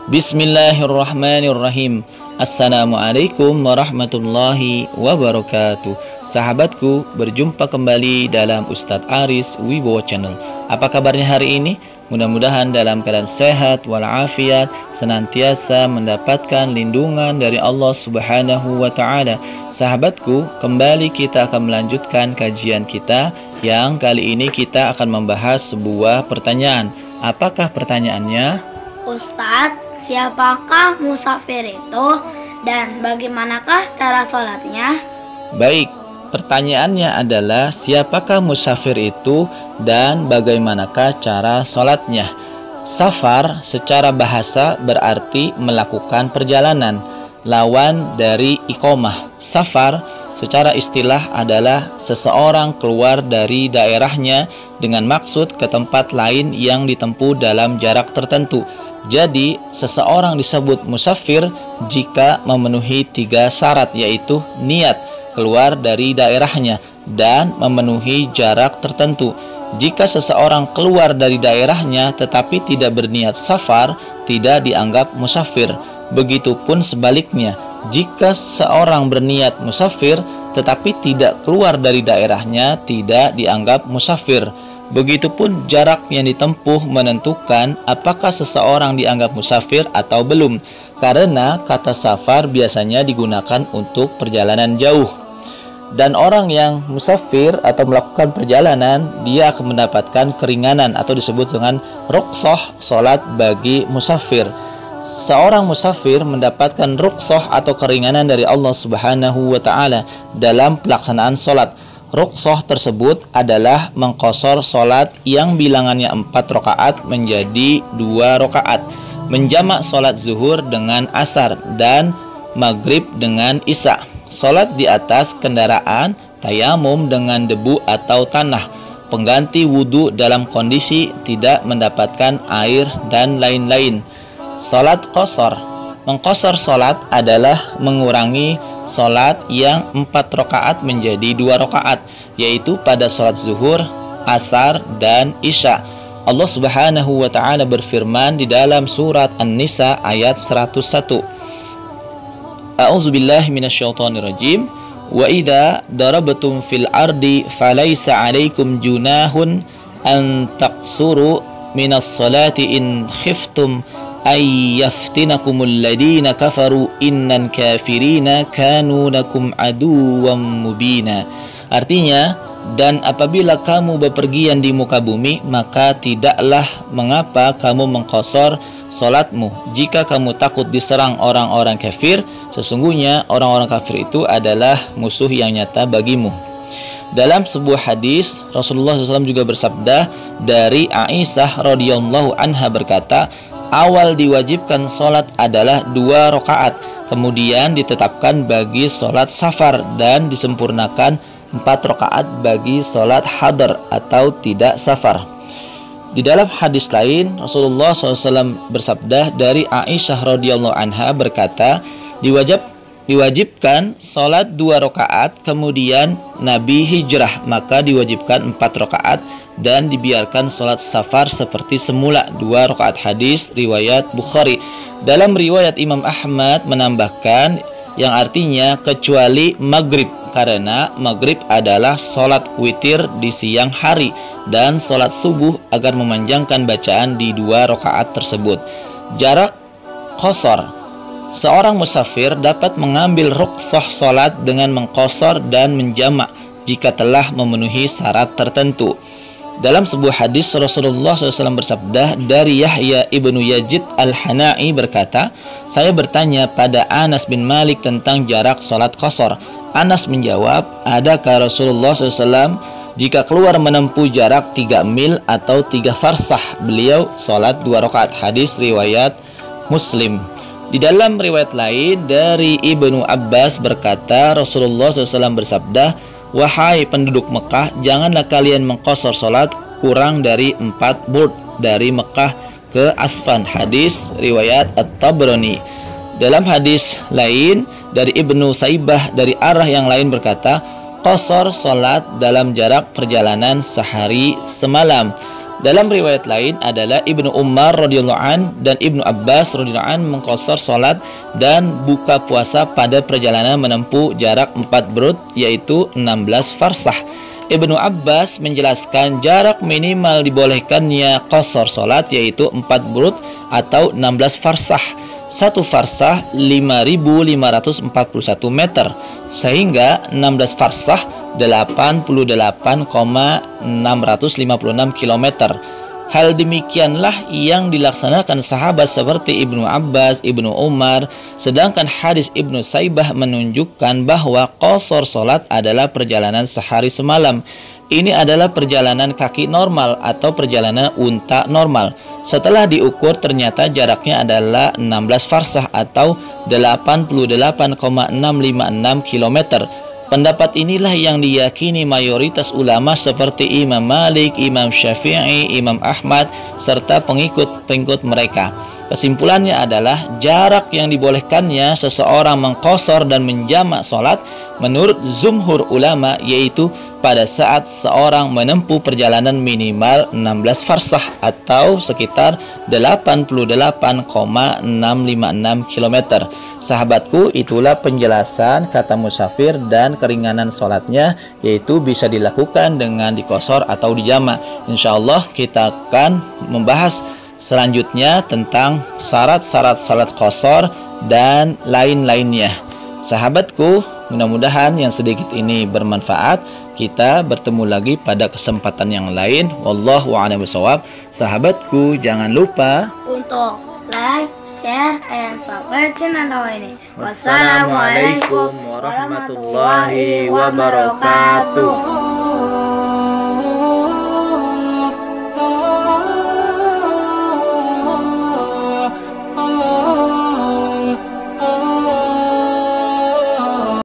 Bismillahirrahmanirrahim. Assalamualaikum warahmatullahi wabarakatuh. Sahabatku, berjumpa kembali dalam Ustadz Aris Wibowo Channel. Apa kabarnya hari ini? Mudah-mudahan dalam keadaan sehat walafiat, senantiasa mendapatkan lindungan dari Allah Subhanahu wa Ta'ala. Sahabatku, kembali kita akan melanjutkan kajian kita, yang kali ini kita akan membahas sebuah pertanyaan. Apakah pertanyaannya? Ustadz, siapakah musafir itu dan bagaimanakah cara sholatnya? Baik, pertanyaannya adalah siapakah musafir itu dan bagaimanakah cara sholatnya. Safar secara bahasa berarti melakukan perjalanan, lawan dari iqomah. Safar secara istilah adalah seseorang keluar dari daerahnya dengan maksud ke tempat lain yang ditempuh dalam jarak tertentu. Jadi, seseorang disebut musafir jika memenuhi 3 syarat, yaitu niat keluar dari daerahnya dan memenuhi jarak tertentu. Jika seseorang keluar dari daerahnya tetapi tidak berniat safar, tidak dianggap musafir. Begitupun sebaliknya, jika seorang berniat musafir tetapi tidak keluar dari daerahnya, tidak dianggap musafir. Begitupun jarak yang ditempuh menentukan apakah seseorang dianggap musafir atau belum, karena kata safar biasanya digunakan untuk perjalanan jauh. Dan orang yang musafir atau melakukan perjalanan, dia akan mendapatkan keringanan atau disebut dengan rukhsah sholat bagi musafir. Seorang musafir mendapatkan rukhsah atau keringanan dari Allah Subhanahu wa Ta'ala dalam pelaksanaan sholat. Rukhsah tersebut adalah mengqashar sholat yang bilangannya 4 rakaat menjadi 2 rakaat, menjamak sholat zuhur dengan asar dan maghrib dengan isya, sholat di atas kendaraan, tayamum dengan debu atau tanah, pengganti wudhu dalam kondisi tidak mendapatkan air, dan lain-lain. Sholat qashar, mengqashar sholat adalah mengurangi sholat yang 4 rakaat menjadi 2 rakaat, yaitu pada sholat zuhur, asar, dan isya. Allah Subhanahu wa Ta'ala berfirman di dalam surat An-Nisa ayat 101. A'udzubillahi minasyaitonirrajim. Wa idza darabtum fil ardi falaysa 'alaikum junahun an taqsuru minas salati in khiftum ay yaftinakumul ladina kafaru innal kafirina kanu lakum aduwwam mubina. Artinya, dan apabila kamu bepergian di muka bumi, maka tidaklah mengapa kamu mengqashar salatmu jika kamu takut diserang orang-orang kafir. Sesungguhnya orang-orang kafir itu adalah musuh yang nyata bagimu. Dalam sebuah hadis, Rasulullah SAW juga bersabda dari Aisyah radhiyallahu anha berkata, awal diwajibkan sholat adalah 2 rakaat, kemudian ditetapkan bagi sholat safar dan disempurnakan 4 rakaat bagi sholat hadar atau tidak safar. Di dalam hadis lain, Rasulullah SAW bersabda dari Aisyah radhiyallahu anha berkata, diwajibkan sholat 2 rakaat, kemudian Nabi hijrah, maka diwajibkan 4 rakaat dan dibiarkan sholat safar seperti semula 2 rakaat. Hadis riwayat Bukhari. Dalam riwayat Imam Ahmad menambahkan yang artinya kecuali maghrib, karena maghrib adalah sholat witir di siang hari, dan sholat subuh agar memanjangkan bacaan di 2 rakaat tersebut. Jarak qashar, seorang musafir dapat mengambil rukhsah sholat dengan mengqashar dan menjamak jika telah memenuhi syarat tertentu. Dalam sebuah hadis, Rasulullah SAW bersabda dari Yahya ibnu Yazid al-Hana'i berkata, saya bertanya pada Anas bin Malik tentang jarak sholat qashar. Anas menjawab, adakah Rasulullah SAW jika keluar menempuh jarak 3 mil atau 3 farsah, beliau sholat 2 rakaat. Hadis riwayat Muslim. Di dalam riwayat lain dari Ibnu Abbas berkata, Rasulullah SAW bersabda, wahai penduduk Mekah, janganlah kalian mengqashar salat kurang dari 4 burd dari Mekah ke Asfan. Hadis riwayat At-Tabrani. Dalam hadis lain dari Ibnu Saibah dari arah yang lain berkata, qashar salat dalam jarak perjalanan sehari semalam. Dalam riwayat lain adalah Ibnu Umar radhiyallahu an dan Ibnu Abbas radhiyallahu an mengqashar salat dan buka puasa pada perjalanan menempuh jarak 4 burud yaitu 16 farsah. Ibnu Abbas menjelaskan jarak minimal dibolehkannya qashar salat yaitu 4 burud atau 16 farsah. Satu farsah 5.541 meter, sehingga 16 farsah 88,656 km. Hal demikianlah yang dilaksanakan sahabat seperti Ibnu Abbas, Ibnu Umar. Sedangkan hadis Ibnu Saibah menunjukkan bahwa qashar salat adalah perjalanan sehari semalam. Ini adalah perjalanan kaki normal atau perjalanan unta normal. Setelah diukur ternyata jaraknya adalah 16 farsah atau 88,656 km. Pendapat inilah yang diyakini mayoritas ulama seperti Imam Malik, Imam Syafi'i, Imam Ahmad, serta pengikut-pengikut mereka. Kesimpulannya adalah jarak yang dibolehkannya seseorang mengqashar dan menjamak salat menurut jumhur ulama yaitu pada saat seorang menempuh perjalanan minimal 16 farsah atau sekitar 88,656 km. Sahabatku, itulah penjelasan kata musafir dan keringanan salatnya, yaitu bisa dilakukan dengan diqashar atau dijamak. Insyaallah kita akan membahas selanjutnya tentang syarat-syarat salat qashar dan lain-lainnya. Sahabatku, mudah-mudahan yang sedikit ini bermanfaat. Kita bertemu lagi pada kesempatan yang lain. Wallahu a'lam bishawab. Sahabatku, jangan lupa untuk like, share, and subscribe channel ini. Wassalamualaikum warahmatullahi wabarakatuh.